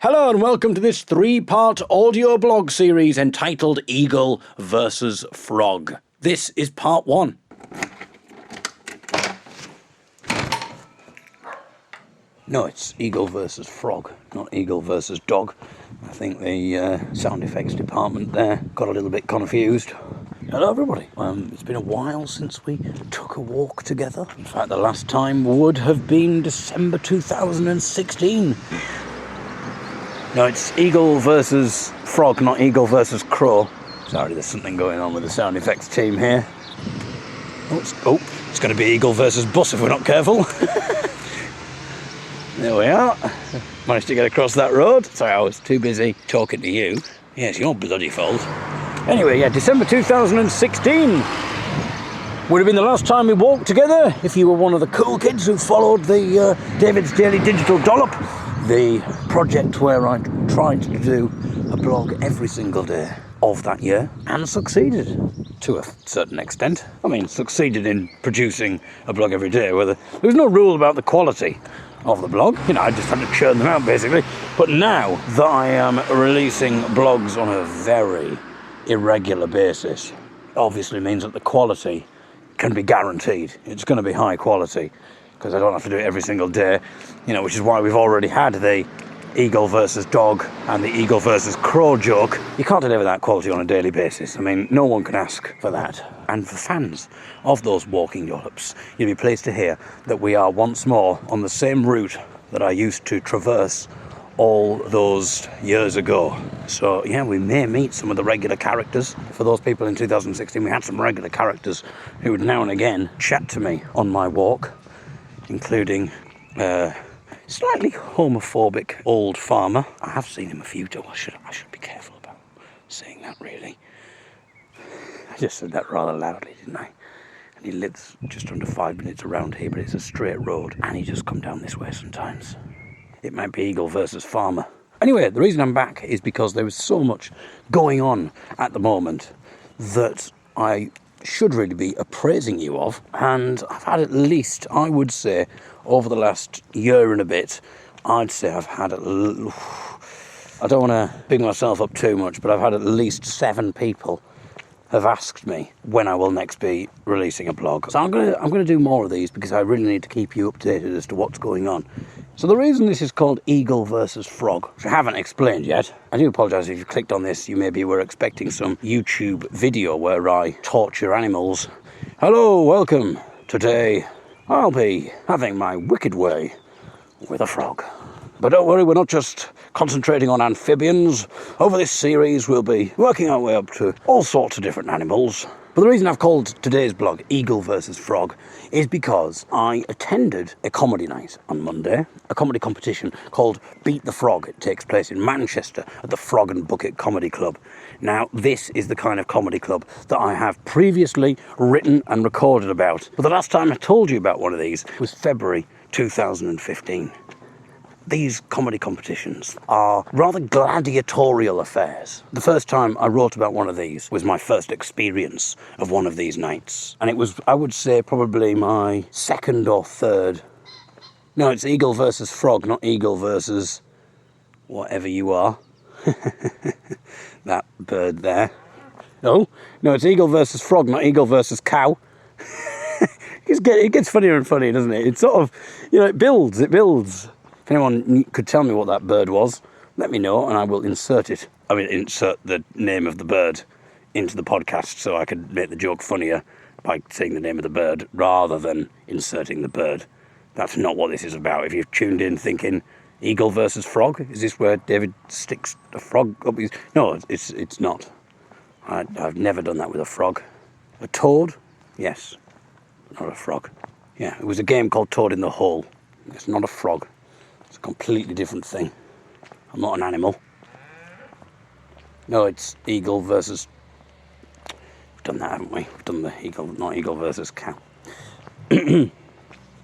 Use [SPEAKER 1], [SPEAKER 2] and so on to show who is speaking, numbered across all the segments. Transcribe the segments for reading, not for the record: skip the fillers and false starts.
[SPEAKER 1] Hello and welcome to this three-part audio blog series entitled Eagle versus Frog. This is part one. No, it's Eagle versus Frog, not Eagle versus Dog. I think the sound effects department there got a little bit confused. Hello everybody. It's been a while since we took a walk together. In fact, the last time would have been December 2016. No, it's Eagle versus Frog, not Eagle versus Crow. Sorry, there's something going on with the sound effects team here. It's going to be Eagle versus Bus if we're not careful. There we are. Managed to get across that road. Sorry, I was too busy talking to you. Yeah, it's your bloody fault. Anyway, December 2016 would have been the last time we walked together if you were one of the cool kids who followed the David's Daily Digital Dollop. The project where I tried to do a blog every single day of that year and succeeded to a certain extent. I mean, succeeded in producing a blog every day. There was no rule about the quality of the blog. I just had to churn them out basically. But now that I am releasing blogs on a very irregular basis, obviously means that the quality can be guaranteed. It's going to be high quality, because I don't have to do it every single day, which is why we've already had the Eagle versus Dog and the Eagle versus Crow joke. You can't deliver that quality on a daily basis. I mean, no one can ask for that. And for fans of those walking dollops, you'll be pleased to hear that we are once more on the same route that I used to traverse all those years ago. So, we may meet some of the regular characters. For those people in 2016, we had some regular characters who would now and again chat to me on my walk, including slightly homophobic old farmer. I have seen him a few times. I should be careful about saying that, really. I just said that rather loudly, didn't I? And he lives just under 5 minutes around here, but it's a straight road, and he just come down this way sometimes. It might be Eagle versus Farmer. Anyway, the reason I'm back is because there is so much going on at the moment that I should really be appraising you of, and I've had at least, I would say, over the last year and a bit, I'd say I've had I don't want to big myself up too much, but I've had at least 7 people have asked me when I will next be releasing a blog. So I'm going to do more of these because I really need to keep you updated as to what's going on. So the reason this is called Eagle versus Frog, which I haven't explained yet, I do apologise if you clicked on this, you maybe were expecting some YouTube video where I torture animals. Hello, welcome. Today I'll be having my wicked way with a frog. But don't worry, we're not just concentrating on amphibians. Over this series, we'll be working our way up to all sorts of different animals. But the reason I've called today's blog Eagle versus Frog is because I attended a comedy night on Monday, a comedy competition called Beat the Frog. It takes place in Manchester at the Frog and Bucket Comedy Club. Now, this is the kind of comedy club that I have previously written and recorded about. But the last time I told you about one of these was February 2015. These comedy competitions are rather gladiatorial affairs. The first time I wrote about one of these was my first experience of one of these nights. And it was, I would say, probably my second or third. No, it's Eagle versus Frog, not Eagle versus whatever you are. That bird there. No, it's Eagle versus Frog, not Eagle versus Cow. It gets funnier and funnier, doesn't it? It's sort of, it builds. If anyone could tell me what that bird was, let me know and I will insert the name of the bird into the podcast so I could make the joke funnier by saying the name of the bird rather than inserting the bird. That's not what this is about. If you've tuned in thinking Eagle versus Frog, is this where David sticks a frog up his... No, it's not. I've never done that with a frog. A toad? Yes. Not a frog. Yeah, it was a game called Toad in the Hole. It's not a frog. It's a completely different thing. I'm not an animal. No, it's Eagle versus... We've done that, haven't we? We've done the Eagle, not Eagle versus Cow. And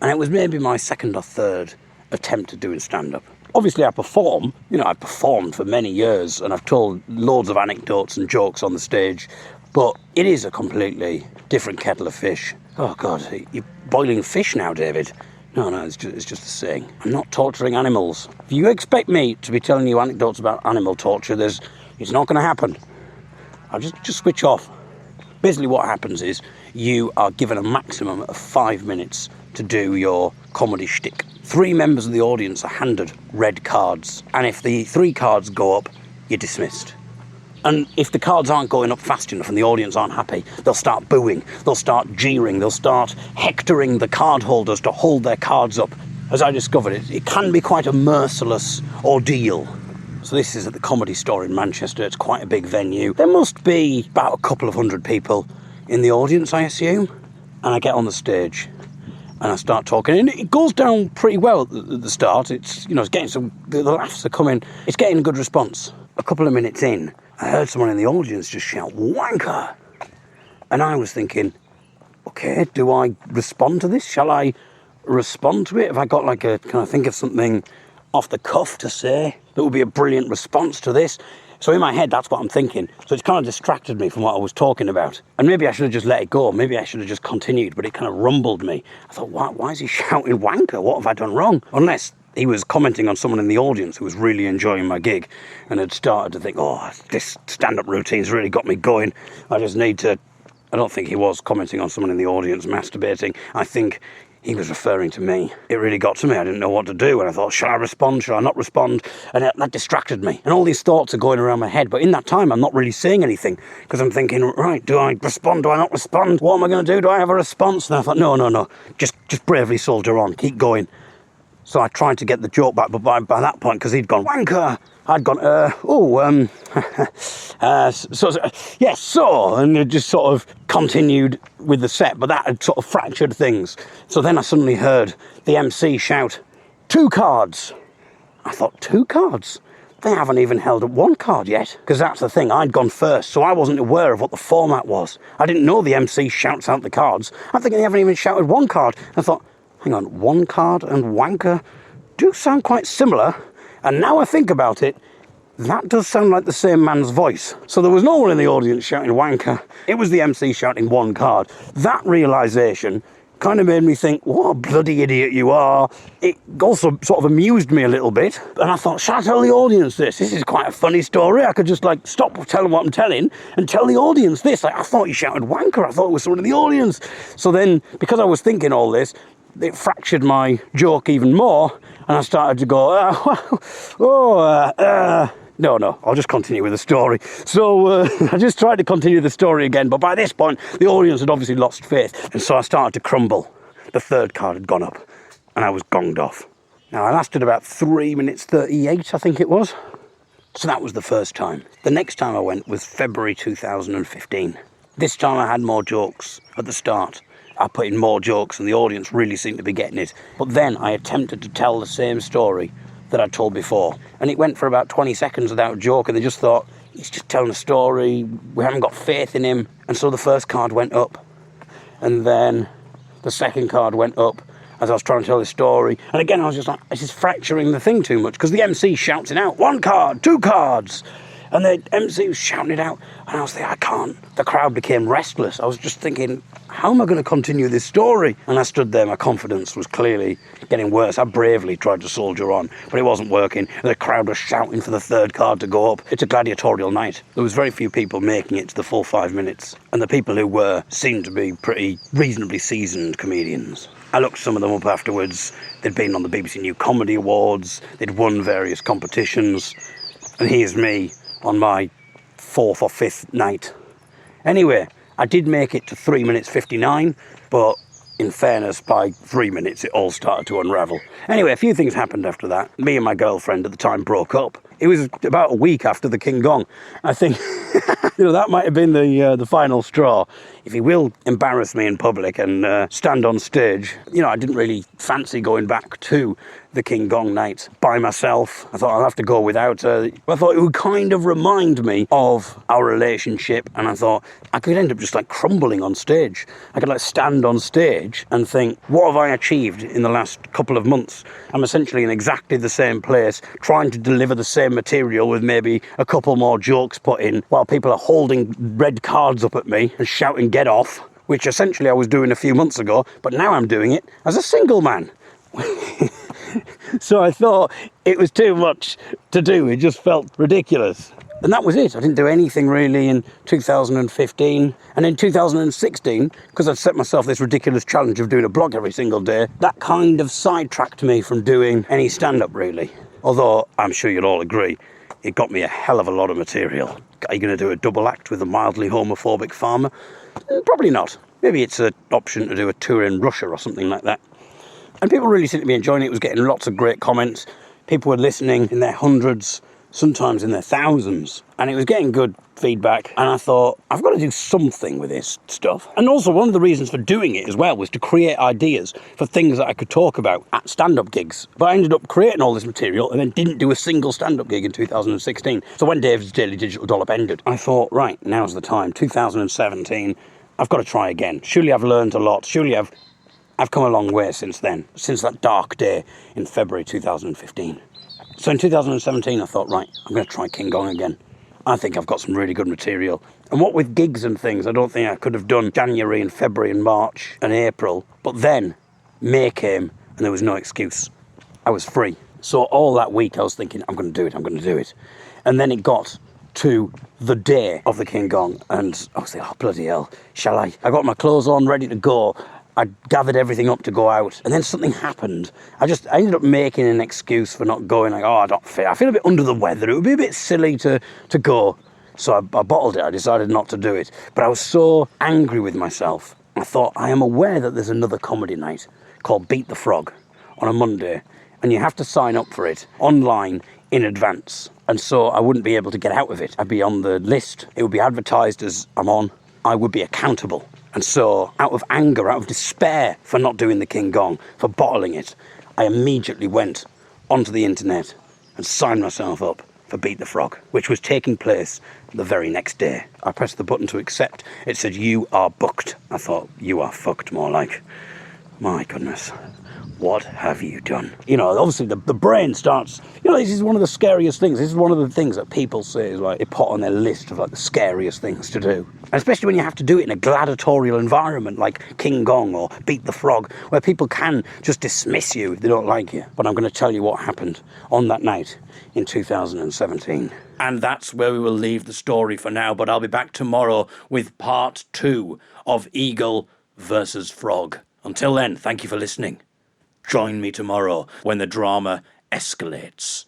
[SPEAKER 1] it was maybe my second or third attempt at doing stand-up. Obviously I perform. I've performed for many years and I've told loads of anecdotes and jokes on the stage. But it is a completely different kettle of fish. Oh God, you're boiling fish now, David. No, it's just a saying. I'm not torturing animals. If you expect me to be telling you anecdotes about animal torture, it's not going to happen. I'll just switch off. Basically what happens is you are given a maximum of 5 minutes to do your comedy shtick. 3 members of the audience are handed red cards, and if the 3 cards go up, you're dismissed. And if the cards aren't going up fast enough and the audience aren't happy, they'll start booing, they'll start jeering, they'll start hectoring the card holders to hold their cards up. As I discovered, it can be quite a merciless ordeal. So this is at the Comedy Store in Manchester. It's quite a big venue. There must be about a couple of hundred people in the audience, I assume. And I get on the stage and I start talking, and it goes down pretty well at the start. It's getting the laughs are coming. It's getting a good response. A couple of minutes in, I heard someone in the audience just shout, "Wanker!" And I was thinking, okay, do I respond to this? Shall I respond to it? Have I got can I think of something off the cuff to say that would be a brilliant response to this? So in my head, that's what I'm thinking. So it's kind of distracted me from what I was talking about. And maybe I should have just let it go. Maybe I should have just continued, but it kind of rumbled me. I thought, why is he shouting wanker? What have I done wrong? Unless he was commenting on someone in the audience who was really enjoying my gig and had started to think, oh, this stand-up routine's really got me going. I just need to... I don't think he was commenting on someone in the audience masturbating. I think he was referring to me. It really got to me. I didn't know what to do. And I thought, shall I respond? Shall I not respond? And that distracted me. And all these thoughts are going around my head. But in that time, I'm not really saying anything because I'm thinking, right, do I respond? Do I not respond? What am I going to do? Do I have a response? And I thought, no. Just bravely soldier on. Keep going. So I tried to get the joke back. But by that point, because he'd gone, wanker, I'd gone, and it just sort of continued with the set, but that had sort of fractured things. So then I suddenly heard the MC shout, 2 cards. I thought, 2 cards? They haven't even held up 1 card yet. Because that's the thing, I'd gone first, so I wasn't aware of what the format was. I didn't know the MC shouts out the cards. I'm thinking they haven't even shouted 1 card. I thought, hang on, 1 card and wanker do sound quite similar. And now I think about it, that does sound like the same man's voice. So there was no one in the audience shouting wanker. It was the MC shouting 1 card. That realisation kind of made me think, what a bloody idiot you are. It also sort of amused me a little bit. And I thought, shall I tell the audience this? This is quite a funny story. I could just stop telling what I'm telling and tell the audience this. I thought you shouted wanker. I thought it was someone in the audience. So then, because I was thinking all this, it fractured my joke even more. And I started to go, no, I'll just continue with the story. So I just tried to continue the story again, but by this point, the audience had obviously lost faith. And so I started to crumble. The 3rd card had gone up, and I was gonged off. Now, I lasted about 3 minutes 38, I think it was. So that was the first time. The next time I went was February 2015. This time I had more jokes at the start. I put in more jokes and the audience really seemed to be getting it. But then I attempted to tell the same story that I'd told before. And it went for about 20 seconds without a joke, and they just thought, he's just telling a story, we haven't got faith in him. And so the first card went up. And then the second card went up as I was trying to tell the story. And again, I was just like, this is fracturing the thing too much, because the MC shouts it out, 1 card, 2 cards. And the MC was shouting it out, and I was thinking, I can't. The crowd became restless. I was just thinking, how am I going to continue this story? And I stood there, my confidence was clearly getting worse. I bravely tried to soldier on, but it wasn't working. The crowd was shouting for the 3rd card to go up. It's a gladiatorial night. There was very few people making it to the full 5 minutes. And the people who were seemed to be pretty reasonably seasoned comedians. I looked some of them up afterwards. They'd been on the BBC New Comedy Awards. They'd won various competitions. And here's me on my 4th or 5th night. Anyway, I did make it to 3 minutes 59, but in fairness, by 3 minutes it all started to unravel. Anyway, a few things happened after that. Me and my girlfriend at the time broke up. It was about a week after the King Gong. I think that might have been the final straw. If he will embarrass me in public and stand on stage, I didn't really fancy going back to the King Gong night by myself. I thought I'll have to go without her. I thought it would kind of remind me of our relationship, and I thought I could end up just crumbling on stage. I could stand on stage and think, what have I achieved in the last couple of months? I'm essentially in exactly the same place, trying to deliver the same material with maybe a couple more jokes put in, while people are holding red cards up at me and shouting, get off, which essentially I was doing a few months ago, but now I'm doing it as a single man. So I thought it was too much to do. It just felt ridiculous. And that was it. I didn't do anything really in 2015. And in 2016, because I'd set myself this ridiculous challenge of doing a blog every single day, that kind of sidetracked me from doing any stand-up really. Although I'm sure you'll all agree, it got me a hell of a lot of material. Are you going to do a double act with a mildly homophobic farmer? Probably not. Maybe it's an option to do a tour in Russia or something like that. And people really seemed to be enjoying it. It was getting lots of great comments. People were listening in their hundreds, sometimes in their thousands. And it was getting good feedback. And I thought, I've got to do something with this stuff. And also one of the reasons for doing it as well was to create ideas for things that I could talk about at stand-up gigs. But I ended up creating all this material and then didn't do a single stand-up gig in 2016. So when Dave's Daily Digital Dollop ended, I thought, right, now's the time. 2017, I've got to try again. Surely I've learned a lot. Surely I've come a long way since then, since that dark day in February 2015. So in 2017, I thought, right, I'm going to try King Gong again. I think I've got some really good material. And what with gigs and things, I don't think I could have done January and February and March and April. But then May came and there was no excuse. I was free. So all that week I was thinking, I'm going to do it, I'm going to do it. And then it got to the day of the King Gong and I was like, oh, bloody hell, shall I? I got my clothes on, ready to go. I gathered everything up to go out, and then something happened. I ended up making an excuse for not going, like, oh, I don't feel, I feel a bit under the weather. It would be a bit silly to go. So I bottled it. I decided not to do it. But I was so angry with myself. I thought, I am aware that there's another comedy night called Beat the Frog on a Monday, and you have to sign up for it online in advance. And so I wouldn't be able to get out of it. I'd be on the list. It would be advertised as I'm on. I would be accountable. And so, out of anger, out of despair for not doing the King Gong, for bottling it, I immediately went onto the internet and signed myself up for Beat the Frog, which was taking place the very next day. I pressed the button to accept. It said, you are booked. I thought, you are fucked, more like. My goodness. What have you done? You know, obviously the brain starts, you know, this is one of the scariest things. This is one of the things that people say is like, they put on their list of like the scariest things to do. And especially when you have to do it in a gladiatorial environment like King Gong or Beat the Frog, where people can just dismiss you if they don't like you. But I'm going to tell you what happened on that night in 2017. And that's where we will leave the story for now. But I'll be back tomorrow with part 2 of Eagle versus Frog. Until then, thank you for listening. Join me tomorrow when the drama escalates.